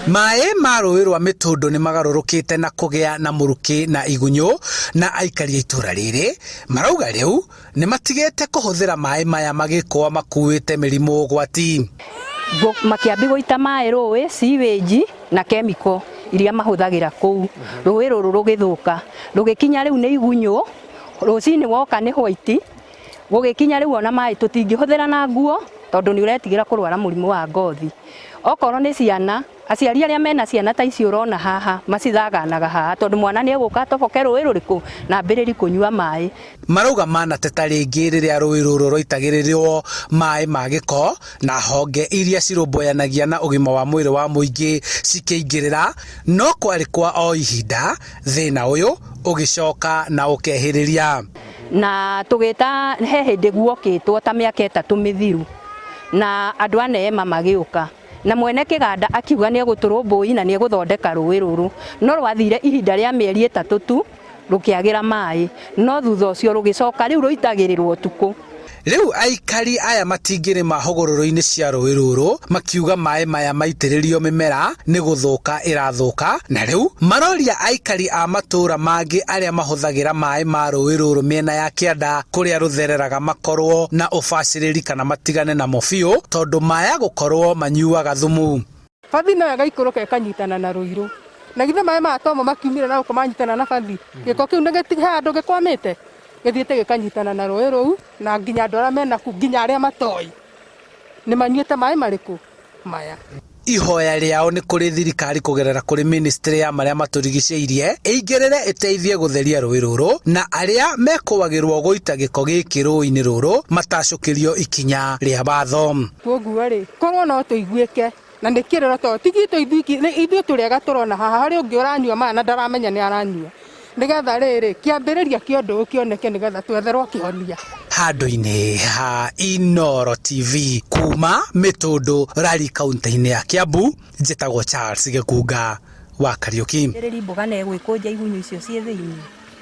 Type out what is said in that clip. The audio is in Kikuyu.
Maaĩ ma rũũĩ rwa Mĩtũndũ nĩ magarũrũkĩte na kũgĩa na mũrukĩ na igunyũ, na aikari a itũũra rĩrĩ marauga rĩu nĩ matigĩte kũhũthĩra maaĩ maya magĩkorwo makuĩte mĩrimũ ũgwati. Makĩambi gũita maaĩ rũũĩ, sewage na chemical iria mahũthagĩra kũu. Rũũĩ rũrũ rũgĩthũka, rũgĩkinya rĩu nĩ igunyũ, rũcinĩ woka nĩ white, gũgĩkinya rĩu ona maaĩ tũtingĩhũthĩra na nguo tondũ nĩ ũretigĩra kũrwara mũrimũ wa ngothi. Okorwo nĩ ciana, aciari arĩa mena ciana ta ici ũrona haha macithaganaga haha tondũ mwana nĩ egũka atoboke rũũĩ rũrĩkũ na ambĩrĩrie kũnyua maaĩ. Marauga manateta rĩngĩ rĩrĩa rũũĩ rũrũ rũitagĩrĩrio maaĩ ma gĩko na honge iria cirũmbũyanagia na ũgima wa mwĩrĩ wa mũingĩ cikĩingĩrĩra, no kwarĩ kwa o ihinda thĩna ũyũ ũgĩcoka na ũkehĩrĩria. Na tũgĩta he hĩndĩ guokĩtwo ta mĩaka 3 mĩthiru na andũ a Neema magĩũka na mwene kĩganda akiuga nĩ egũtũrũmbũi na nĩ egũthondeka rũũĩ rũrũ, no rwathire ihinda rĩa mĩeri 3 tu rũkĩagĩra maaĩ, no thutha ũcio rũgĩcoka rĩu rũitagĩrĩrwo ũtukũ. Rĩu aikari aya matingĩrĩma hũgũrũrũ-inĩ cia rũũĩ rũrũ makiuga maaĩ maya maitĩrĩrio mĩmera nĩ gũthũka ĩrathũka, na rĩu maroria aikari a matũũra mangĩ arĩa mahũthagĩra maaĩ ma rũũĩ rũrũ mĩena ya kĩanda kũrĩa rũthereraga makorwo na ũbacĩrĩri kana matigane namo biũ tondũ maya gũkorwo manyuaga thumu. Bathi nayo gaikũrũka ĩkanyitana na rũirũ, na githe maaĩ ma tomo makiumĩra na gũkũ manyitana na bathi, gĩko kĩu nĩ handũ gĩkwamĩte gĩthiĩte gĩkanyitana na rũũĩ rũu, na nginya andũ arĩa menaku nginya arĩa matoi nĩ manyuĩte maaĩ marĩkũ maya. Ihoya rĩao nĩ kũrĩ thirikari kũgerera kũrĩ ministry ya marĩa matũrigicĩirie ĩingĩrĩre ĩteithie gũtheria rũũĩ rũrũ, na arĩa mekũwagĩrwo gũita gĩko gĩkĩ rũũĩ-inĩ rũrũ matacũkĩrio ikinya rĩa watho. Koguo rĩ, korwo no tũiguĩke na nĩ kĩrĩro to tigito ithuĩ tũrĩega tũrona haha harĩ ũngĩ ũranyua maaĩ na ndaramenya nĩ aranyua, nĩgetha rĩrĩ kĩambĩrĩria kĩa ũndũ ũkĩoneke nĩgetha twetherwo kĩhonia. Handũ-inĩ ha Inooro TV kuma Mĩtũndũ Lari kaunti-inĩ ya Kiambu, njĩtagwo Charles Gĩkunga wa Kariũki. Mboga na egwĩkũnja igunyũ icio ciĩ thĩinĩ.